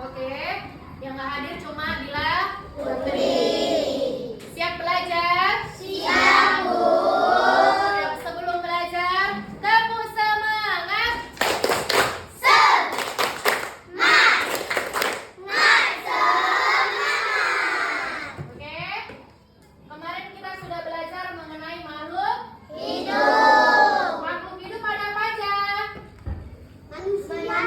Oke, yang nggak hadir cuma Bila Putri. Siap belajar? Siap, Bu. Sebelum belajar, tepuk semangat. Semangat. Oke, kemarin kita sudah belajar mengenai makhluk Hidup. Makhluk hidup ada apa aja? Manusia.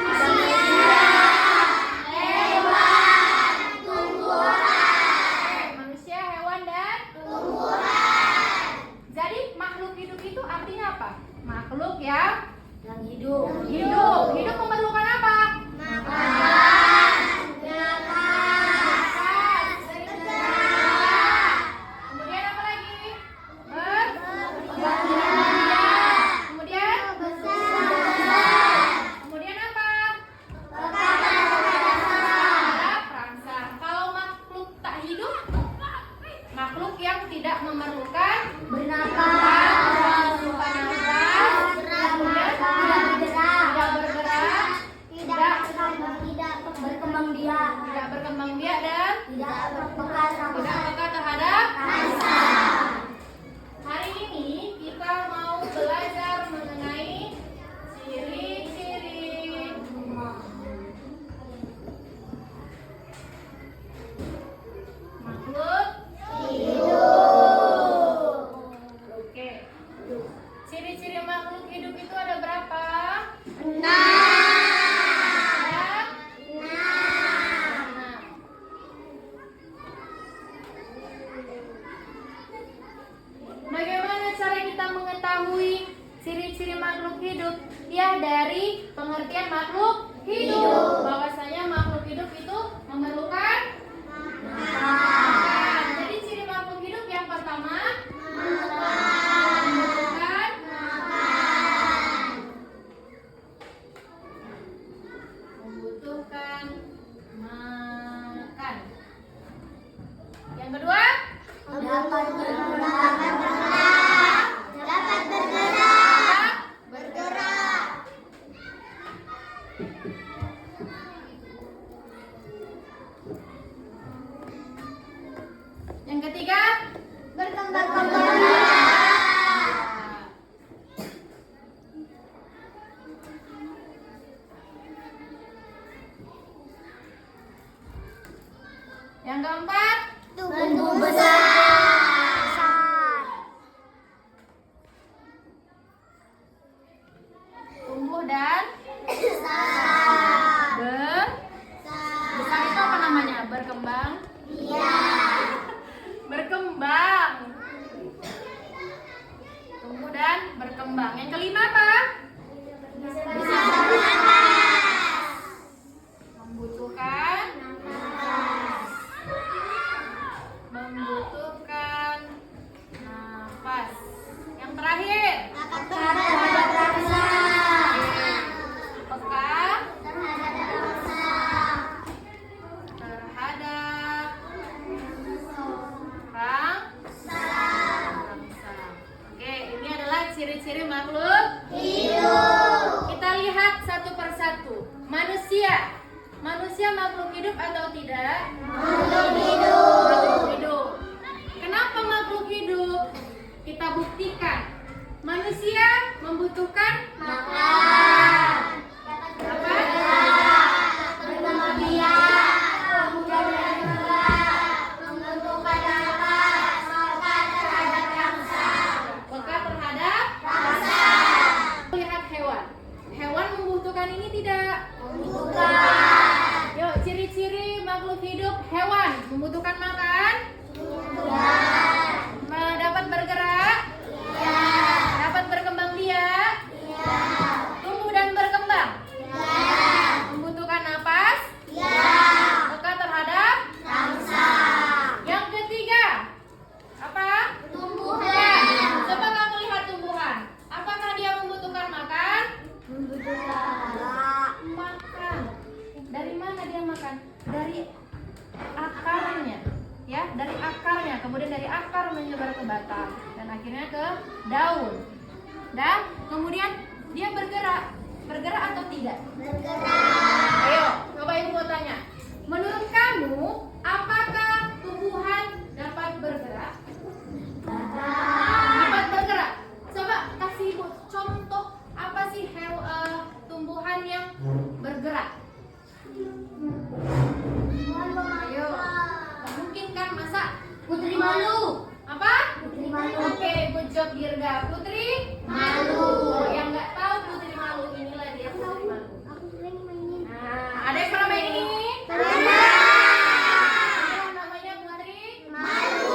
Manusia, hewan, dan Tumbuhan. jadi makhluk hidup itu artinya apa? Makhluk yang Hidup. hidup memerlukan apa? Makan. Makan. Bergerak. Kemudian apa lagi? Berkembang. Kemudian kemudian apa? Harap rangsang. Kalau makhluk tak hidup, makhluk yang tidak memerlukan tidak berkembang biak dan tidak peka terhadap rasa. Hari ini kita mau belajar mengenai ciri-ciri makhluk Hidup. Oke. Ciri-ciri makhluk hidup itu ada berapa? 6. Ada 6. mengetahui ciri-ciri makhluk hidup? Ya, dari pengertian makhluk hidup. Bahwasanya makhluk hidup itu memerlukan makan. Jadi ciri makhluk hidup yang pertama membutuhkan makan. Yang kedua, dapat bergerak. yang ketiga, Berkembang. yang keempat, Tumbuh besar. tumbuh dan Besar. besar itu apa namanya? Berkembang. Iya. Berkembang. Tumbuh dan berkembang. Yang kelima apa? Bisa bernafas. Membutuhkan nafas. Yang terakhir, Terhadap rasa. peka Terhadap rasa. terhadap rangsang. Oke, ini adalah ciri-ciri makhluk Hidup. Kita lihat satu persatu. Manusia. Manusia makhluk hidup atau tidak? Makhluk hidup. Makhluk hidup. Kenapa makhluk hidup? Kita buktikan. Manusia membutuhkan Makan. apa? Berkembang biak. Kemudian bergerak. Membutuhkan nafas. Serta terhadap rasa. Peka terhadap Rasa. lihat hewan. Hewan membutuhkan ini tidak? Membutuhkan. Yuk, ciri-ciri makhluk hidup hewan membutuhkan makan, dapat bergerak, dapat berkembang biak, tumbuh dan berkembang, membutuhkan napas, peka terhadap. Yang ketiga, apa? Tumbuhan. Coba kamu lihat tumbuhan. Apakah dia membutuhkan makan? Makan. Dari mana dia makan? Dari akarnya, ya, dari akarnya. Kemudian dari akar menyebar ke batang dan akhirnya ke daun. Dan kemudian dia bergerak. Bergerak atau tidak? Ayo, coba ibu mau tanya. Menurut kamu, apakah tumbuhan dapat bergerak? Dapat bergerak. Coba kasih ibu contoh apa sih tumbuhan yang bergerak? Ayo, nggak mungkin kan masa Putri malu. apa? Putri malu. Oke, good job Dirga. Putri Malu. Oh, yang nggak tahu putri malu, inilah dia putri malu. Nah, ada yang pernah main ini? Yang namanya putri Malu.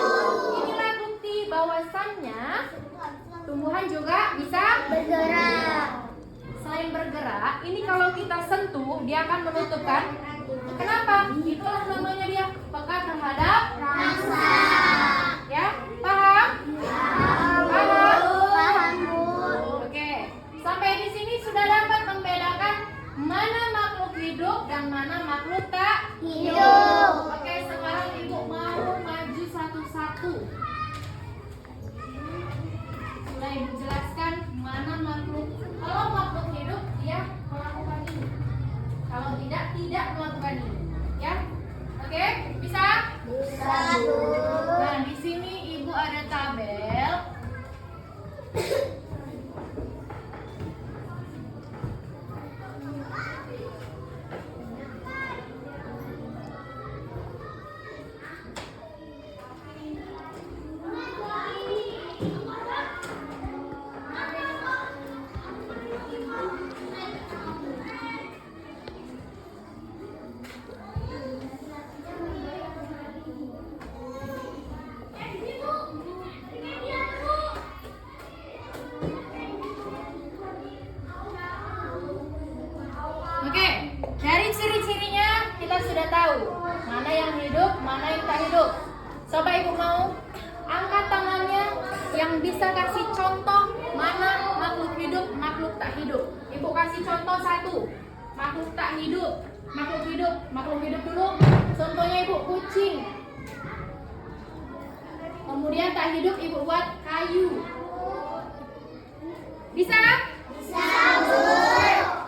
Inilah bukti bahwasannya tumbuhan juga bisa Bergerak. selain bergerak. Ini kalau kita sentuh, dia akan menutupkan. Kenapa? Itulah namanya dia peka terhadap. Rasa. Ya, paham? Paham, Bu. Oke, sampai di sini sudah dapat membedakan mana makhluk hidup dan mana makhluk tak Hidup. Oke, sekarang ibu mau maju satu-satu. Sudah ibu jelaskan mana makhluk. Kalau makhluk hidup dia melakukan ini. Kalau tidak melakukan ini. Ya, oke, bisa? hidup. Coba ibu mau angkat tangannya yang bisa kasih contoh mana makhluk hidup, makhluk tak hidup. Ibu kasih contoh satu, makhluk tak hidup, makhluk hidup, makhluk hidup dulu. Contohnya ibu kucing. Kemudian tak hidup ibu buat kayu. Bisa? Bisa, Bu.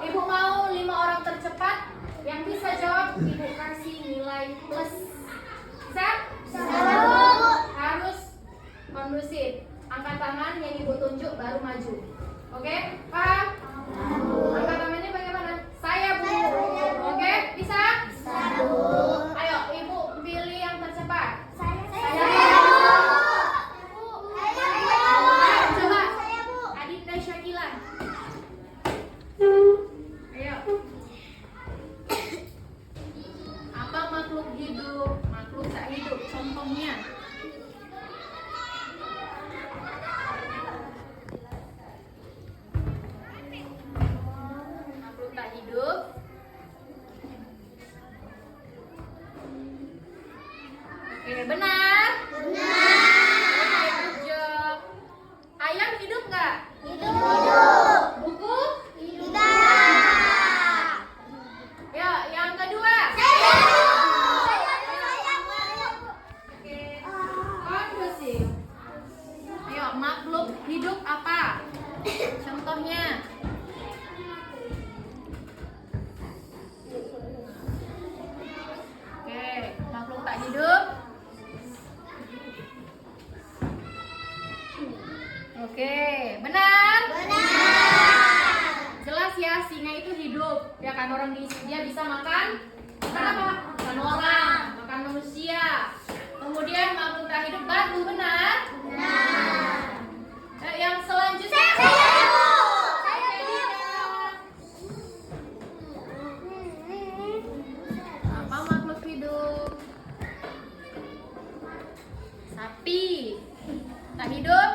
Ibu mau 5 orang tercepat yang bisa jawab ibu kasih nilai plus. Bisa? Bisa, Bu. Harus kondusif. Angkat tangan yang ibu tunjuk baru maju. Oke? Paham? Angkat tangannya bagaimana? Saya, Bu. Oke? Bisa? Bisa, Bu. Ayo ibu pilih yang tercepat. Saya, Bu. Ayo, coba. Saya, Bu. Adinda Syakila. Ayo. Apa makhluk hidup, makhluk tak hidup? Contohnya. Makhluk tak hidup. Oke, benar. Benar. Oke, good job. Ayam hidup nggak? Hidup. Buku? Tidak. Ya, yang kedua. Saya, Bu. Oke, kondusif. Ayo, makhluk hidup apa? Contohnya. Oke, makhluk tak hidup. Oke, benar. Benar. Jelas ya, singa itu hidup. Ya kan, dia bisa makan apa? Makan orang, makan manusia. Kemudian makhluk tak hidup batu, benar? Benar. Yang selanjutnya. Saya, Bu. Oke, Dina. Apa makhluk hidup? Sapi. Tak hidup?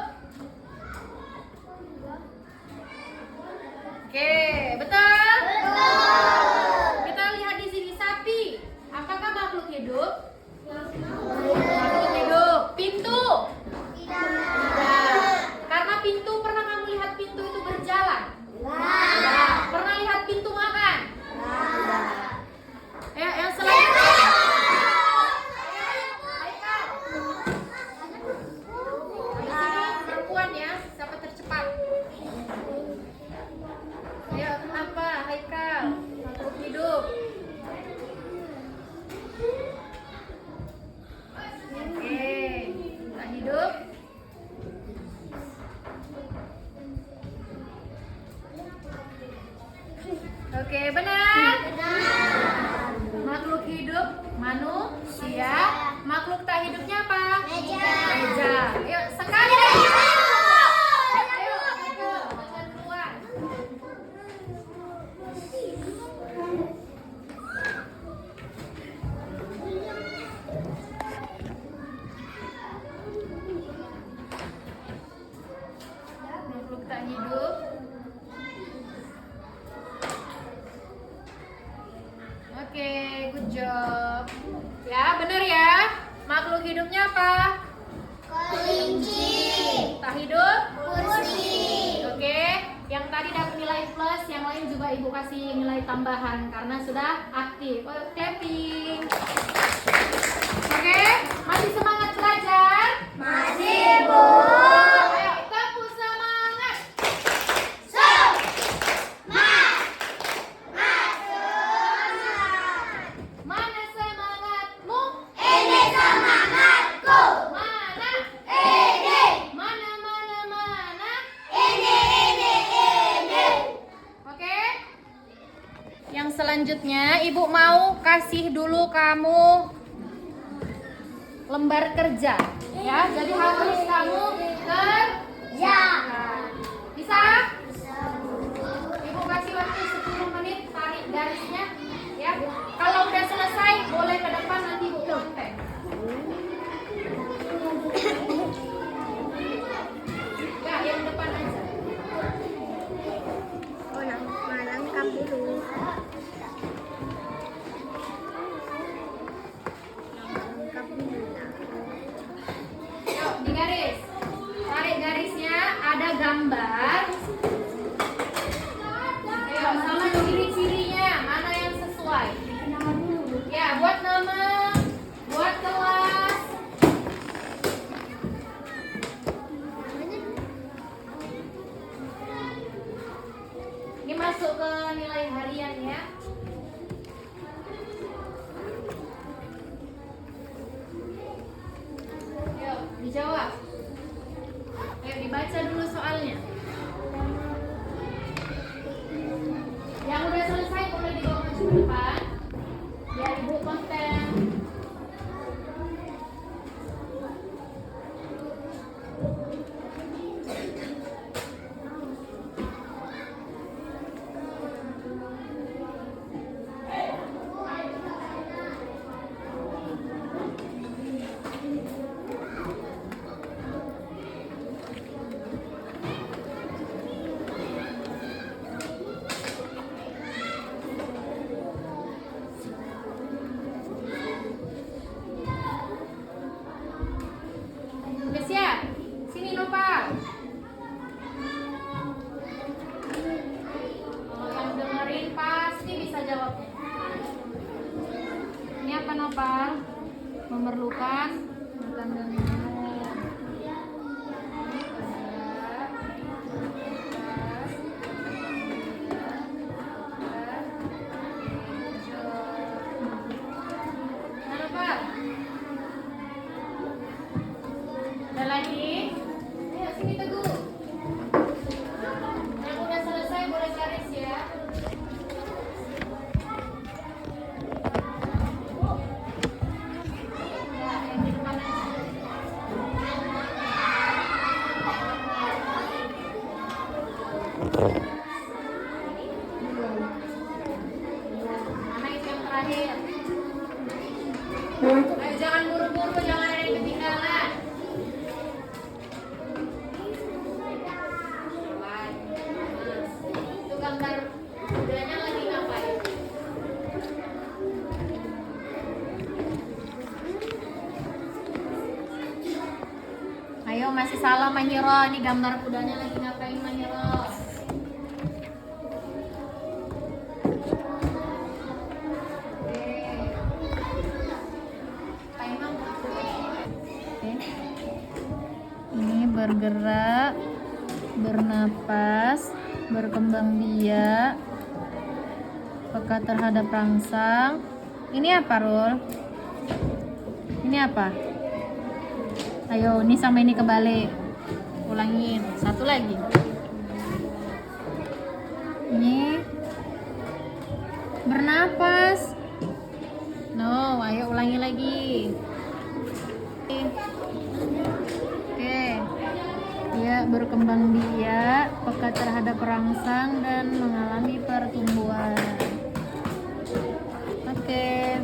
Oke, betul? Betul. Kita lihat di sini sapi. Apakah makhluk hidup? Makhluk hidup. Pintu. Tidak. Karena pintu, pernah kamu lihat pintu itu berjalan? Tidak. Pernah lihat pintu makan? Tidak. Ya, yang selanjutnya. Di sini perempuan ya, siapa tercepat? Ayo, apa? Haikal, makhluk hidup. Oke, tak hidup. Oke, benar. Makhluk hidup manusia. Makhluk tak hidupnya apa? Meja. Meja. Yuk, sekali lagi. Ayo, bagian keluar. Makhluk tak hidup. Oke, good job. Ya, benar ya. Makhluk hidupnya apa? Kelinci. Tak hidup? Kursi. Oke, yang tadi dapat nilai plus, yang lain juga ibu kasih nilai tambahan karena sudah aktif. Oh, clapping. Oke, masih semangat belajar? Masih, Bu. Ayo, tepuk semangat. Mana semangatmu? Ini semangatku. Mana? Ini. Mana? Ini. Oke. Yang selanjutnya ibu mau kasih dulu kamu lembar kerja ya. Jadi harus kamu kerja. Bisa? Ibu kasih waktu 10 menit tarik garisnya ya. Kalau udah selesai boleh ke depan nanti ibu kontak. Ya, yang depan aja. Oh, yang mana lengkap dulu. Lengkap dulu. gambar. Ayo, sama ciri-cirinya, mana yang sesuai? Ya, buat nama, buat kelas. Ini masuk ke nilai harian ya. Yuk, dijawab. Ayo dibaca dulu soalnya. Yang udah selesai boleh dibawa maju ke depan. Biar ibu konten. Udah siap? Sini Nopal. Kalau yang dengerin pasti bisa jawabnya. Ini apa Nopal? Memerlukan makan dan minum. Nah, Nopal. Ada lagi? Ayo sini Teguh. Yang udah selesai boleh garis ya. Ya, yang di depan aja. Mana itu yang terakhir? Ayo jangan buru-buru, jangan ada yang ketinggalan. Itu gambar kudanya lagi ngapain? Ayo masih salah Mahiro, ini gambar kudanya lagi ngapain Mahiro? Ini bergerak, bernapas, berkembang biak, peka terhadap rangsang. Ini apa, Rul? Ini apa? Ayo, ini sama ini kebalik. Ulangin. Satu lagi. Ini bernapas. No, ayo ulangi lagi. Oke. Dia berkembang biak, peka terhadap rangsang dan mengalami pertumbuhan. Oke.